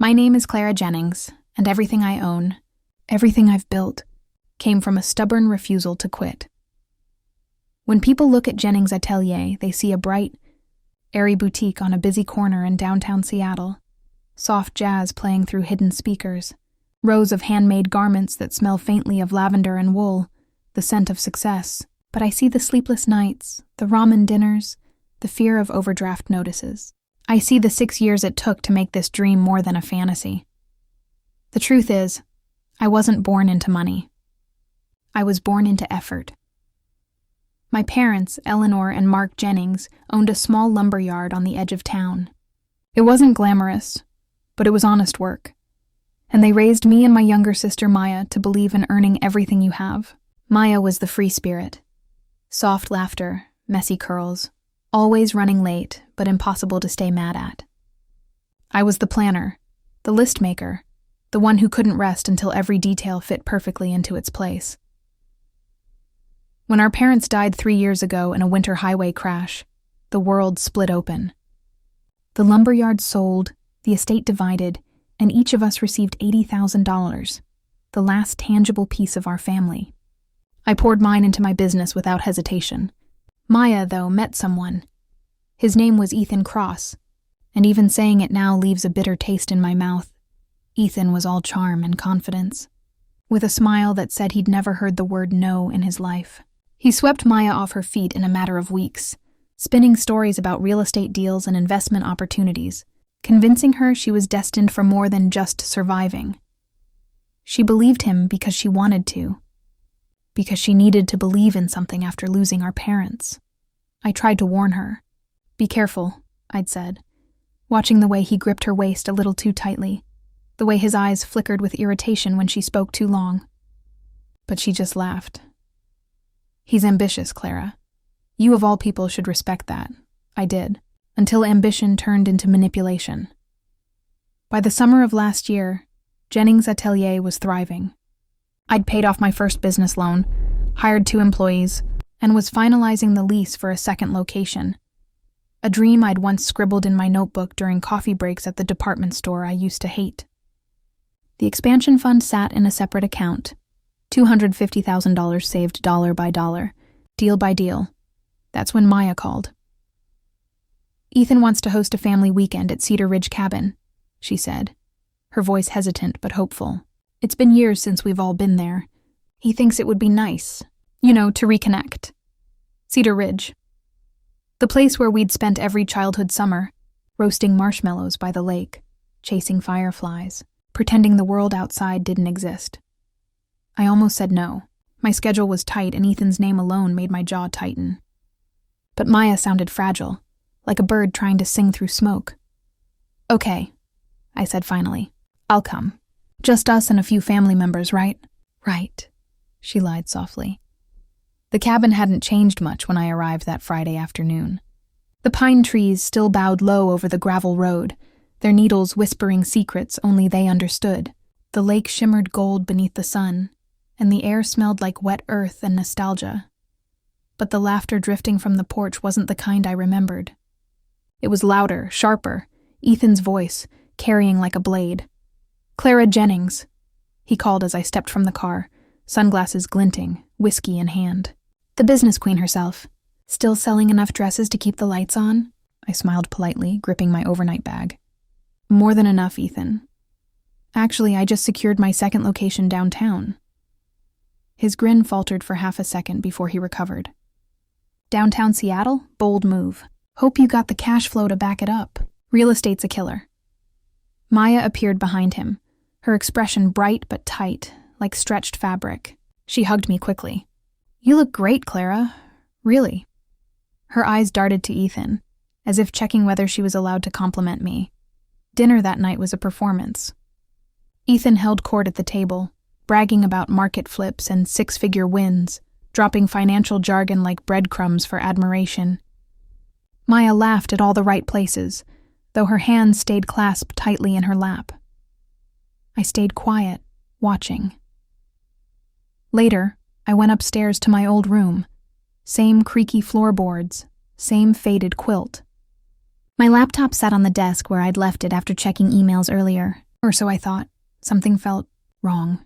My name is Clara Jennings, and everything I own, everything I've built, came from a stubborn refusal to quit. When people look at Jennings' atelier, they see a bright, airy boutique on a busy corner in downtown Seattle, soft jazz playing through hidden speakers, rows of handmade garments that smell faintly of lavender and wool, the scent of success. But I see the sleepless nights, the ramen dinners, the fear of overdraft notices. I see the 6 years it took to make this dream more than a fantasy. The truth is, I wasn't born into money. I was born into effort. My parents, Eleanor and Mark Jennings, owned a small lumber yard on the edge of town. It wasn't glamorous, but it was honest work. And they raised me and my younger sister Maya to believe in earning everything you have. Maya was the free spirit. Soft laughter, messy curls, always running late, but impossible to stay mad at. I was the planner, the list maker, the one who couldn't rest until every detail fit perfectly into its place. When our parents died 3 years ago in a winter highway crash, the world split open. The lumberyard sold, the estate divided, and each of us received $80,000, the last tangible piece of our family. I poured mine into my business without hesitation. Maya, though, met someone. His name was Ethan Cross, and even saying it now leaves a bitter taste in my mouth. Ethan was all charm and confidence, with a smile that said he'd never heard the word no in his life. He swept Maya off her feet in a matter of weeks, spinning stories about real estate deals and investment opportunities, convincing her she was destined for more than just surviving. She believed him because she wanted to, because she needed to believe in something after losing our parents. I tried to warn her. "Be careful," I'd said, watching the way he gripped her waist a little too tightly, the way his eyes flickered with irritation when she spoke too long. But she just laughed. "He's ambitious, Clara. You of all people should respect that." I did, until ambition turned into manipulation. By the summer of last year, Jennings' atelier was thriving. I'd paid off my first business loan, hired 2 employees, and was finalizing the lease for a second location. A dream I'd once scribbled in my notebook during coffee breaks at the department store I used to hate. The expansion fund sat in a separate account, $250,000 saved dollar by dollar, deal by deal. That's when Maya called. "Ethan wants to host a family weekend at Cedar Ridge Cabin," she said, her voice hesitant but hopeful. "It's been years since we've all been there. He thinks it would be nice, to reconnect." Cedar Ridge. The place where we'd spent every childhood summer, roasting marshmallows by the lake, chasing fireflies, pretending the world outside didn't exist. I almost said no. My schedule was tight and Ethan's name alone made my jaw tighten. But Maya sounded fragile, like a bird trying to sing through smoke. "Okay," I said finally. "I'll come. Just us and a few family members, right?" "Right," she lied softly. The cabin hadn't changed much when I arrived that Friday afternoon. The pine trees still bowed low over the gravel road, their needles whispering secrets only they understood. The lake shimmered gold beneath the sun, and the air smelled like wet earth and nostalgia. But the laughter drifting from the porch wasn't the kind I remembered. It was louder, sharper, Ethan's voice, carrying like a blade. "Clara Jennings," he called as I stepped from the car, sunglasses glinting, whiskey in hand. "The business queen herself. Still selling enough dresses to keep the lights on?" I smiled politely, gripping my overnight bag. "More than enough, Ethan. Actually, I just secured my second location downtown." His grin faltered for half a second before he recovered. "Downtown Seattle? Bold move. Hope you got the cash flow to back it up. Real estate's a killer." Maya appeared behind him, her expression bright but tight, like stretched fabric. She hugged me quickly. "You look great, Clara. Really." Her eyes darted to Ethan, as if checking whether she was allowed to compliment me. Dinner that night was a performance. Ethan held court at the table, bragging about market flips and 6-figure wins, dropping financial jargon like breadcrumbs for admiration. Maya laughed at all the right places, though her hands stayed clasped tightly in her lap. I stayed quiet, watching. Later, I went upstairs to my old room. Same creaky floorboards, same faded quilt. My laptop sat on the desk where I'd left it after checking emails earlier, Or so I thought. Something felt wrong.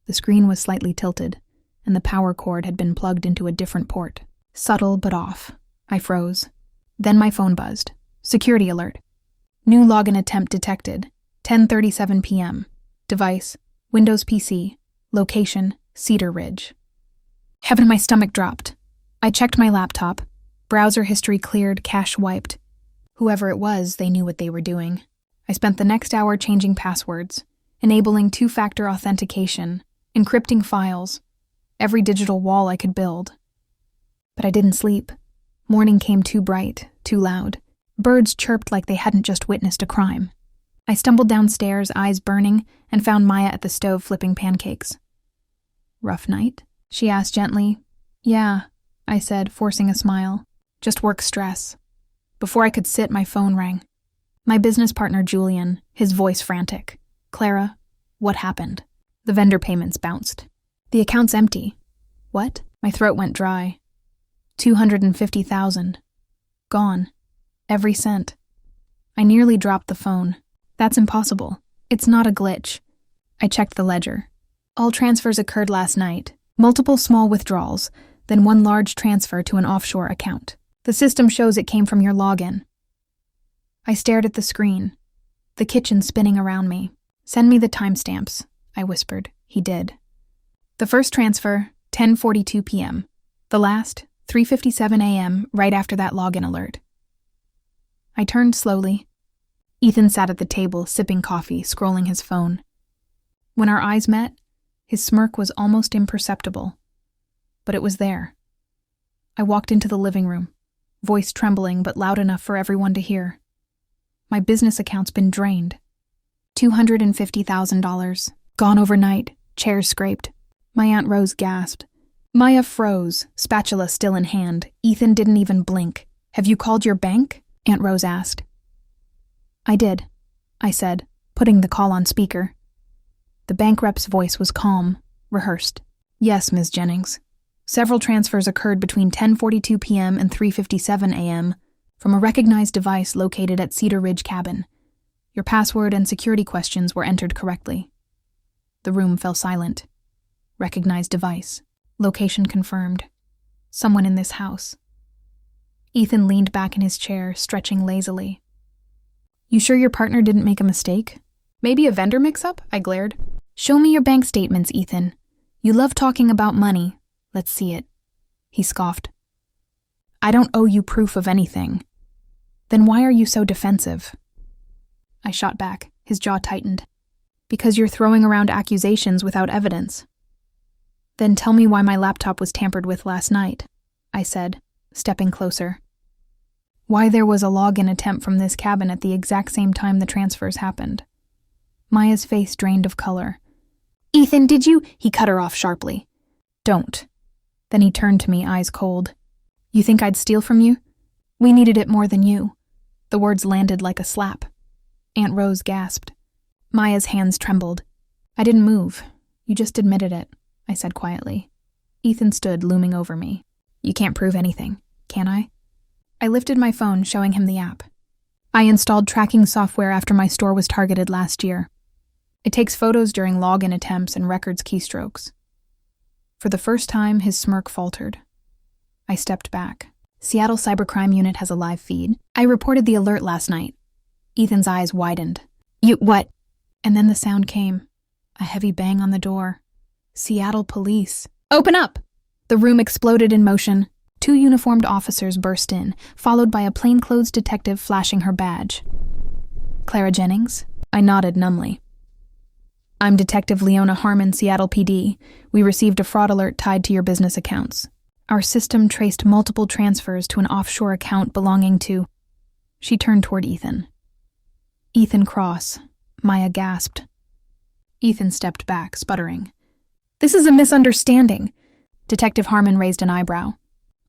The screen was slightly tilted, and the power cord had been plugged into a different port. Subtle but off. I froze. Then my phone buzzed. Security alert. New login attempt detected. 10:37 p.m. Device, Windows PC. Location, Cedar Ridge. Heaven, my stomach dropped. I checked my laptop. Browser history cleared, cache wiped. Whoever it was, they knew what they were doing. I spent the next hour changing passwords, enabling two-factor authentication, encrypting files, every digital wall I could build. But I didn't sleep. Morning came too bright, too loud. Birds chirped like they hadn't just witnessed a crime. I stumbled downstairs, eyes burning, and found Maya at the stove flipping pancakes. Rough night? She asked gently. Yeah, I said, forcing a smile. Just work stress. Before I could sit, my phone rang. My business partner, Julian, his voice frantic. Clara, what happened? The vendor payments bounced. The account's empty. What? My throat went dry. 250,000. Gone. Every cent. I nearly dropped the phone. That's impossible. It's not a glitch. I checked the ledger. All transfers occurred last night. Multiple small withdrawals, then one large transfer to an offshore account. The system shows it came from your login. I stared at the screen, the kitchen spinning around me. Send me the timestamps, I whispered. He did. The first transfer, 10:42 p.m. The last, 3:57 a.m., right after that login alert. I turned slowly. Ethan sat at the table, sipping coffee, scrolling his phone. When our eyes met, his smirk was almost imperceptible. But it was there. I walked into the living room, voice trembling but loud enough for everyone to hear. My business account's been drained. $250,000. Gone overnight, chairs scraped. My Aunt Rose gasped. Maya froze, spatula still in hand. Ethan didn't even blink. Have you called your bank? Aunt Rose asked. I did, I said, putting the call on speaker. The bank rep's voice was calm, rehearsed. Yes, Ms. Jennings. Several transfers occurred between 10:42 p.m. and 3:57 a.m. from a recognized device located at Cedar Ridge Cabin. Your password and security questions were entered correctly. The room fell silent. Recognized device. Location confirmed. Someone in this house. Ethan leaned back in his chair, stretching lazily. You sure your partner didn't make a mistake? Maybe a vendor mix-up? I glared. Show me your bank statements, Ethan. You love talking about money. Let's see it. He scoffed. I don't owe you proof of anything. Then why are you so defensive? I shot back, his jaw tightened. Because you're throwing around accusations without evidence. Then tell me why my laptop was tampered with last night, I said, stepping closer. Why there was a login attempt from this cabin at the exact same time the transfers happened. Maya's face drained of color. Ethan, did you? He cut her off sharply. Don't. Then he turned to me, eyes cold. You think I'd steal from you? We needed it more than you. The words landed like a slap. Aunt Rose gasped. Maya's hands trembled. I didn't move. You just admitted it, I said quietly. Ethan stood, looming over me. You can't prove anything, can I? I lifted my phone, showing him the app. I installed tracking software after my store was targeted last year. It takes photos during login attempts and records keystrokes. For the first time, his smirk faltered. I stepped back. Seattle Cybercrime Unit has a live feed. I reported the alert last night. Ethan's eyes widened. You, what? And then the sound came. A heavy bang on the door. Seattle police. Open up! The room exploded in motion. 2 uniformed officers burst in, followed by a plainclothes detective flashing her badge. Clara Jennings? I nodded numbly. I'm Detective Leona Harmon, Seattle PD. We received a fraud alert tied to your business accounts. Our system traced multiple transfers to an offshore account belonging to... She turned toward Ethan. Ethan Cross. Maya gasped. Ethan stepped back, sputtering. This is a misunderstanding. Detective Harmon raised an eyebrow.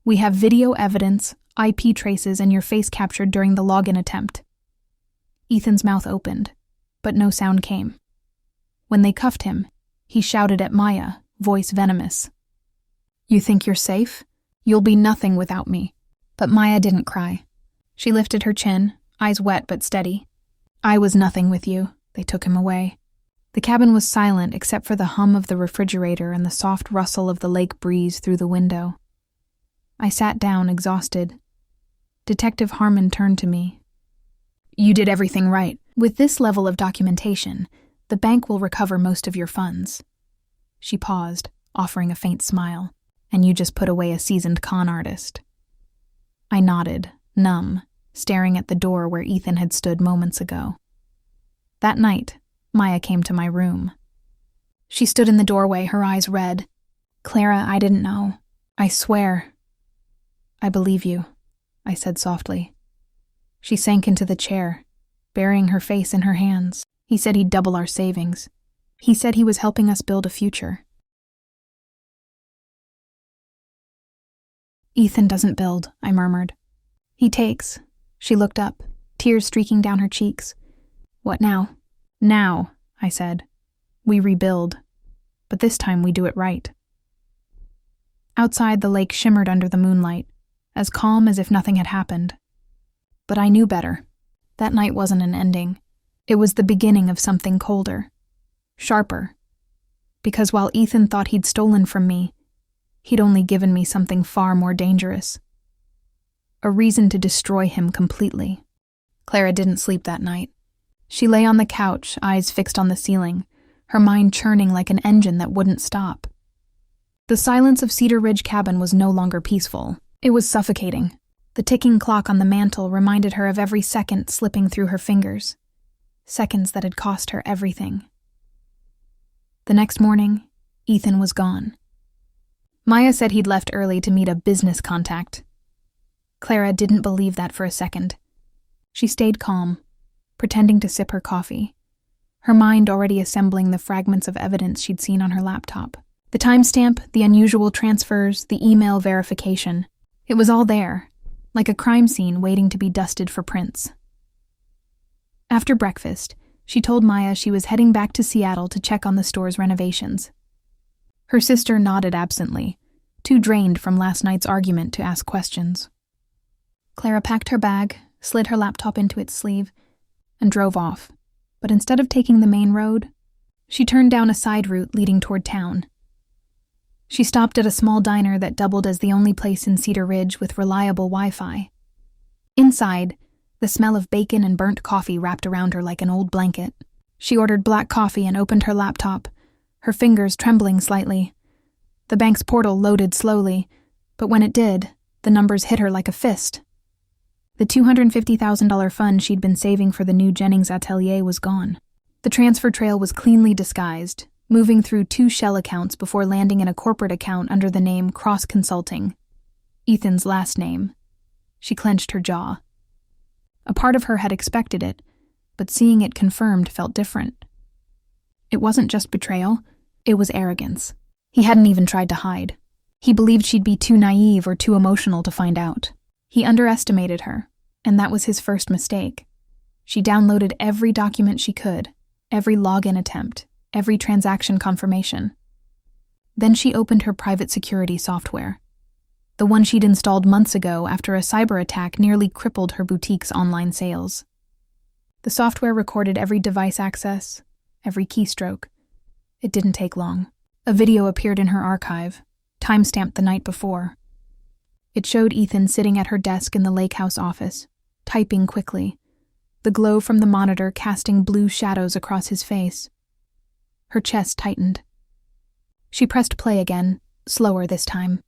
We have video evidence, IP traces, and your face captured during the login attempt. Ethan's mouth opened, but no sound came. When they cuffed him, he shouted at Maya, voice venomous. You think you're safe? You'll be nothing without me. But Maya didn't cry. She lifted her chin, eyes wet but steady. I was nothing with you. They took him away. The cabin was silent except for the hum of the refrigerator and the soft rustle of the lake breeze through the window. I sat down, exhausted. Detective Harmon turned to me. "You did everything right. With this level of documentation, the bank will recover most of your funds." She paused, offering a faint smile. "And you just put away a seasoned con artist." I nodded, numb, staring at the door where Ethan had stood moments ago. That night, Maya came to my room. She stood in the doorway, her eyes red. "Clara, I didn't know. I swear." "I believe you," I said softly. She sank into the chair, burying her face in her hands. "He said he'd double our savings. He said he was helping us build a future." "Ethan doesn't build," I murmured. "He takes." She looked up, tears streaking down her cheeks. "What now?" "Now," I said. "We rebuild. But this time we do it right." Outside, the lake shimmered under the moonlight, as calm as if nothing had happened. But I knew better. That night wasn't an ending. It was the beginning of something colder, sharper. Because while Ethan thought he'd stolen from me, he'd only given me something far more dangerous. A reason to destroy him completely. Clara didn't sleep that night. She lay on the couch, eyes fixed on the ceiling, her mind churning like an engine that wouldn't stop. The silence of Cedar Ridge Cabin was no longer peaceful. It was suffocating. The ticking clock on the mantel reminded her of every second slipping through her fingers. Seconds that had cost her everything. The next morning, Ethan was gone. Maya said he'd left early to meet a business contact. Clara didn't believe that for a second. She stayed calm, pretending to sip her coffee, her mind already assembling the fragments of evidence she'd seen on her laptop. The timestamp, the unusual transfers, the email verification. It was all there, like a crime scene waiting to be dusted for prints. After breakfast, she told Maya she was heading back to Seattle to check on the store's renovations. Her sister nodded absently, too drained from last night's argument to ask questions. Clara packed her bag, slid her laptop into its sleeve, and drove off. But instead of taking the main road, she turned down a side route leading toward town. She stopped at a small diner that doubled as the only place in Cedar Ridge with reliable Wi-Fi. Inside, the smell of bacon and burnt coffee wrapped around her like an old blanket. She ordered black coffee and opened her laptop, her fingers trembling slightly. The bank's portal loaded slowly, but when it did, the numbers hit her like a fist. The $250,000 fund she'd been saving for the new Jennings atelier was gone. The transfer trail was cleanly disguised, moving through 2 shell accounts before landing in a corporate account under the name Cross Consulting, Ethan's last name. She clenched her jaw. A part of her had expected it, but seeing it confirmed felt different. It wasn't just betrayal, it was arrogance. He hadn't even tried to hide. He believed she'd be too naive or too emotional to find out. He underestimated her, and that was his first mistake. She downloaded every document she could, every login attempt, every transaction confirmation. Then she opened her private security software, the one she'd installed months ago after a cyber attack nearly crippled her boutique's online sales. The software recorded every device access, every keystroke. It didn't take long. A video appeared in her archive, timestamped the night before. It showed Ethan sitting at her desk in the lake house office, typing quickly, the glow from the monitor casting blue shadows across his face. Her chest tightened. She pressed play again, slower this time.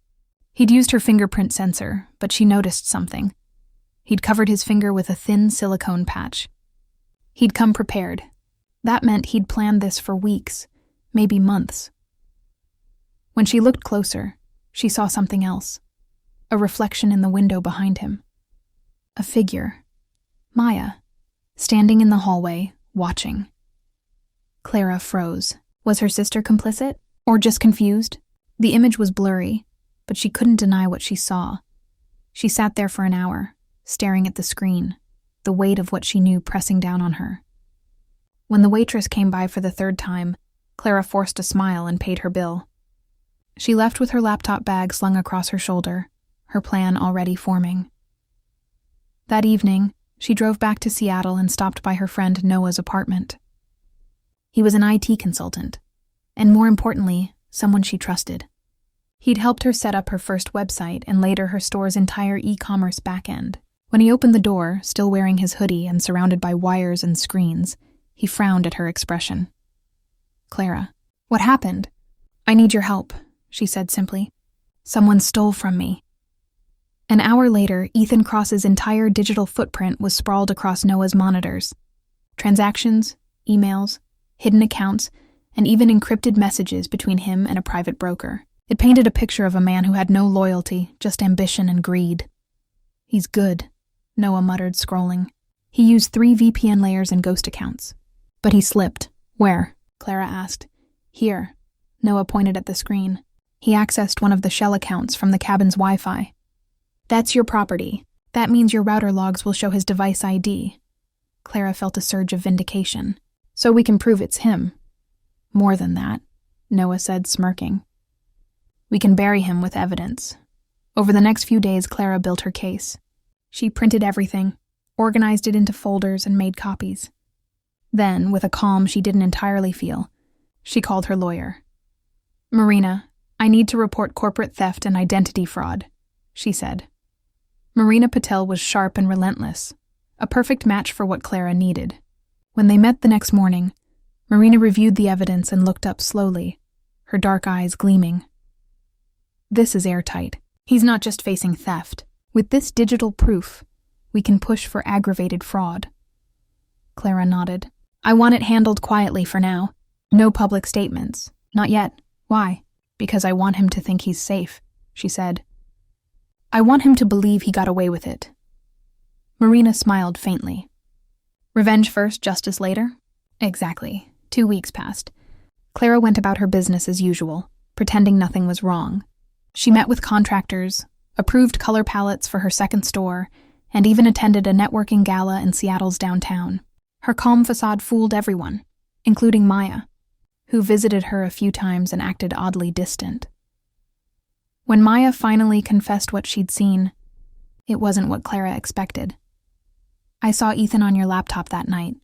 He'd used her fingerprint sensor, but she noticed something. He'd covered his finger with a thin silicone patch. He'd come prepared. That meant he'd planned this for weeks, maybe months. When she looked closer, she saw something else. A reflection in the window behind him. A figure. Maya, standing in the hallway, watching. Clara froze. Was her sister complicit? Or just confused? The image was blurry, but she couldn't deny what she saw. She sat there for an hour, staring at the screen, the weight of what she knew pressing down on her. When the waitress came by for the 3rd time, Clara forced a smile and paid her bill. She left with her laptop bag slung across her shoulder, her plan already forming. That evening, she drove back to Seattle and stopped by her friend Noah's apartment. He was an IT consultant, and more importantly, someone she trusted. He'd helped her set up her first website and later her store's entire e-commerce backend. When he opened the door, still wearing his hoodie and surrounded by wires and screens, he frowned at her expression. "Clara, what happened?" "I need your help," she said simply. "Someone stole from me." An hour later, Ethan Cross's entire digital footprint was sprawled across Noah's monitors. Transactions, emails, hidden accounts, and even encrypted messages between him and a private broker. It painted a picture of a man who had no loyalty, just ambition and greed. "He's good," Noah muttered, scrolling. "He used 3 VPN layers and ghost accounts." "But he slipped." "Where?" Clara asked. "Here." Noah pointed at the screen. "He accessed one of the shell accounts from the cabin's Wi-Fi." "That's your property. That means your router logs will show his device ID." Clara felt a surge of vindication. "So we can prove it's him." "More than that," Noah said, smirking. "We can bury him with evidence." Over the next few days, Clara built her case. She printed everything, organized it into folders, and made copies. Then, with a calm she didn't entirely feel, she called her lawyer. "Marina, I need to report corporate theft and identity fraud," she said. Marina Patel was sharp and relentless, a perfect match for what Clara needed. When they met the next morning, Marina reviewed the evidence and looked up slowly, her dark eyes gleaming. "This is airtight. He's not just facing theft. With this digital proof, we can push for aggravated fraud." Clara nodded. "I want it handled quietly for now. No public statements. Not yet. Why?" "Because I want him to think he's safe," she said. "I want him to believe he got away with it." Marina smiled faintly. "Revenge first, justice later?" "Exactly." 2 weeks passed. Clara went about her business as usual, pretending nothing was wrong. She met with contractors, approved color palettes for her second store, and even attended a networking gala in Seattle's downtown. Her calm facade fooled everyone, including Maya, who visited her a few times and acted oddly distant. When Maya finally confessed what she'd seen, it wasn't what Clara expected. "I saw Ethan on your laptop that night,"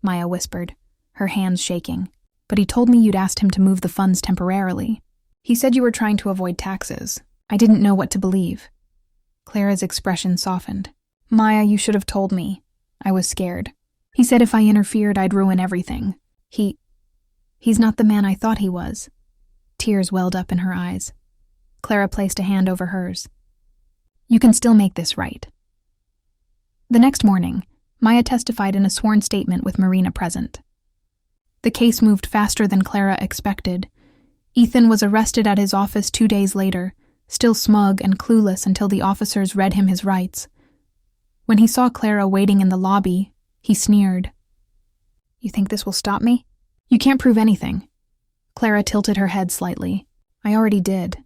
Maya whispered, her hands shaking. "But he told me you'd asked him to move the funds temporarily. He said you were trying to avoid taxes. I didn't know what to believe." Clara's expression softened. "Maya, you should have told me. I was scared. He said if I interfered, I'd ruin everything. He's not the man I thought he was." Tears welled up in her eyes. Clara placed a hand over hers. "You can still make this right." The next morning, Maya testified in a sworn statement with Marina present. The case moved faster than Clara expected. Ethan was arrested at his office 2 days later, still smug and clueless until the officers read him his rights. When he saw Clara waiting in the lobby, he sneered. "You think this will stop me? You can't prove anything." Clara tilted her head slightly. "I already did."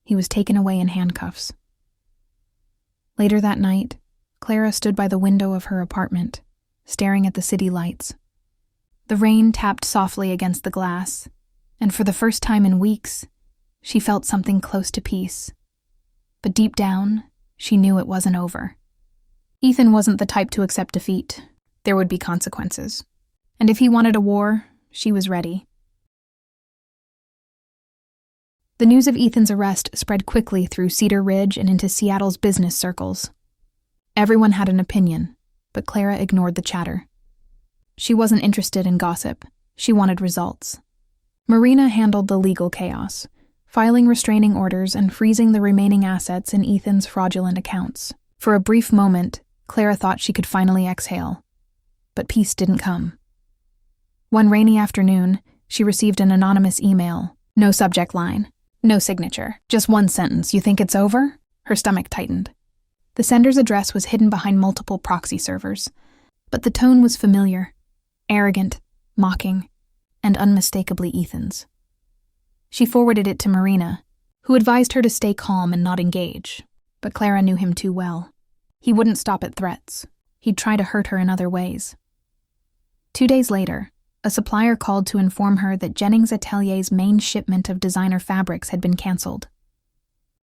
He was taken away in handcuffs. Later that night, Clara stood by the window of her apartment, staring at the city lights. The rain tapped softly against the glass, and for the first time in weeks, she felt something close to peace. But deep down, she knew it wasn't over. Ethan wasn't the type to accept defeat. There would be consequences. And if he wanted a war, she was ready. The news of Ethan's arrest spread quickly through Cedar Ridge and into Seattle's business circles. Everyone had an opinion, but Clara ignored the chatter. She wasn't interested in gossip. She wanted results. Marina handled the legal chaos, filing restraining orders and freezing the remaining assets in Ethan's fraudulent accounts. For a brief moment, Clara thought she could finally exhale. But peace didn't come. One rainy afternoon, she received an anonymous email. No subject line, no signature, just one sentence. "You think it's over?" Her stomach tightened. The sender's address was hidden behind multiple proxy servers, but the tone was familiar, arrogant, mocking, and unmistakably Ethan's. She forwarded it to Marina, who advised her to stay calm and not engage, but Clara knew him too well. He wouldn't stop at threats. He'd try to hurt her in other ways. 2 days later, a supplier called to inform her that Jennings Atelier's main shipment of designer fabrics had been canceled.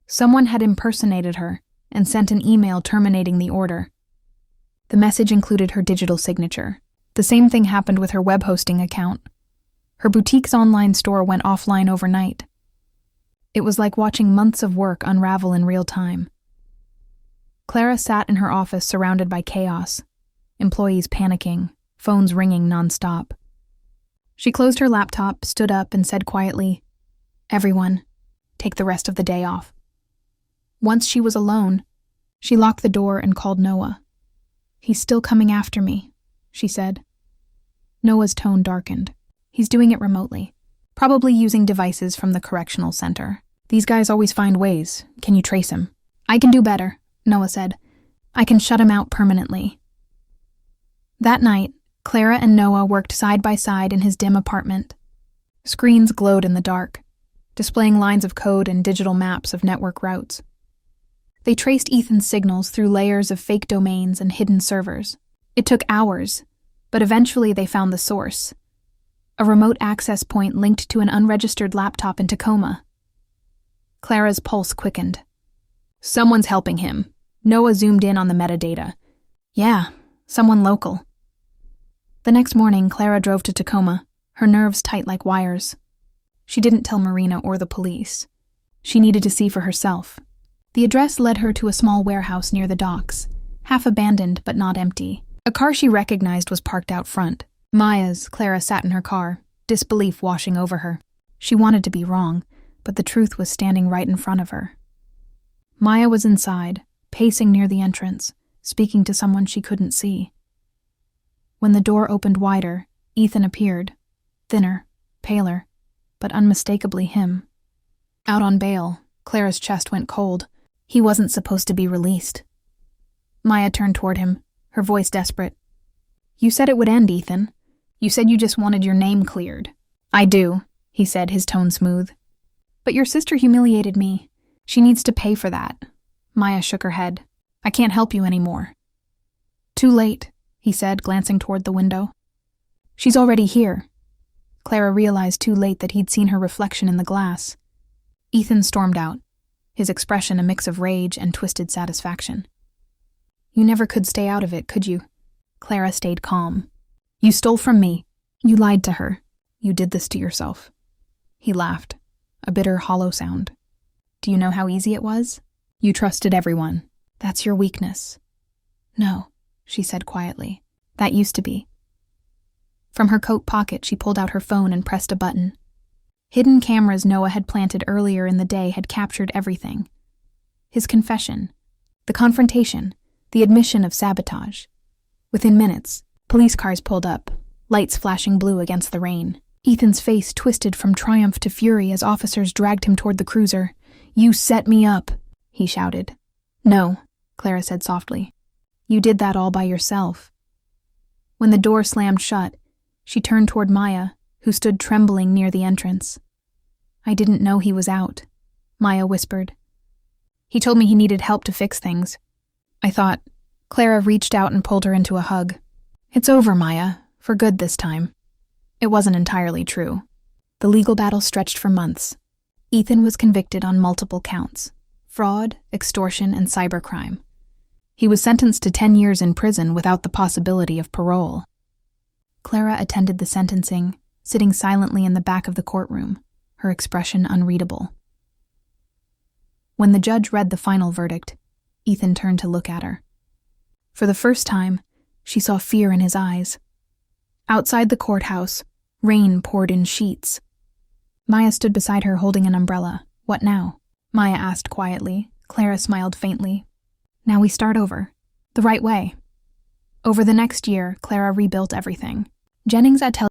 Someone had impersonated her and sent an email terminating the order. The message included her digital signature. The same thing happened with her web hosting account, Her boutique's online store went offline overnight. It was like watching months of work unravel in real time. Clara sat in her office surrounded by chaos, employees panicking, phones ringing nonstop. She closed her laptop, stood up, and said quietly, "Everyone, take the rest of the day off." Once she was alone, she locked the door and called Noah. "He's still coming after me," she said. Noah's tone darkened. "He's doing it remotely, probably using devices from the correctional center. These guys always find ways. Can you trace him?" "I can do better," Noah said. "I can shut him out permanently." That night, Clara and Noah worked side by side in his dim apartment. Screens glowed in the dark, displaying lines of code and digital maps of network routes. They traced Ethan's signals through layers of fake domains and hidden servers. It took hours, but eventually they found the source. A remote access point linked to an unregistered laptop in Tacoma. Clara's pulse quickened. "Someone's helping him." Noah zoomed in on the metadata. "Yeah, someone local." The next morning, Clara drove to Tacoma, her nerves tight like wires. She didn't tell Marina or the police. She needed to see for herself. The address led her to a small warehouse near the docks, half abandoned but not empty. A car she recognized was parked out front. Maya's. Clara sat in her car, disbelief washing over her. She wanted to be wrong, but the truth was standing right in front of her. Maya was inside, pacing near the entrance, speaking to someone she couldn't see. When the door opened wider, Ethan appeared, thinner, paler, but unmistakably him. Out on bail, Clara's chest went cold. He wasn't supposed to be released. Maya turned toward him, her voice desperate. "You said it would end, Ethan. You said you just wanted your name cleared." "I do," he said, his tone smooth. "But your sister humiliated me. She needs to pay for that." Maya shook her head. "I can't help you anymore." "Too late," he said, glancing toward the window. "She's already here." Clara realized too late that he'd seen her reflection in the glass. Ethan stormed out, his expression a mix of rage and twisted satisfaction. "You never could stay out of it, could you?" Clara stayed calm. "You stole from me. You lied to her. You did this to yourself." He laughed, a bitter, hollow sound. "Do you know how easy it was? You trusted everyone. That's your weakness." "No," she said quietly. "That used to be." From her coat pocket, she pulled out her phone and pressed a button. Hidden cameras Noah had planted earlier in the day had captured everything. His confession, the confrontation, the admission of sabotage. Within minutes, police cars pulled up, lights flashing blue against the rain. Ethan's face twisted from triumph to fury as officers dragged him toward the cruiser. "You set me up," he shouted. "No," Clara said softly. "You did that all by yourself." When the door slammed shut, she turned toward Maya, who stood trembling near the entrance. "I didn't know he was out," Maya whispered. "He told me he needed help to fix things. I thought..." Clara reached out and pulled her into a hug. "It's over, Maya, for good this time." It wasn't entirely true. The legal battle stretched for months. Ethan was convicted on multiple counts: fraud, extortion, and cybercrime. He was sentenced to 10 years in prison without the possibility of parole. Clara attended the sentencing, sitting silently in the back of the courtroom, her expression unreadable. When the judge read the final verdict, Ethan turned to look at her. For the first time, she saw fear in his eyes. Outside the courthouse, rain poured in sheets. Maya stood beside her holding an umbrella. "What now?" Maya asked quietly. Clara smiled faintly. "Now we start over. The right way." Over the next year, Clara rebuilt everything. Jennings' atelier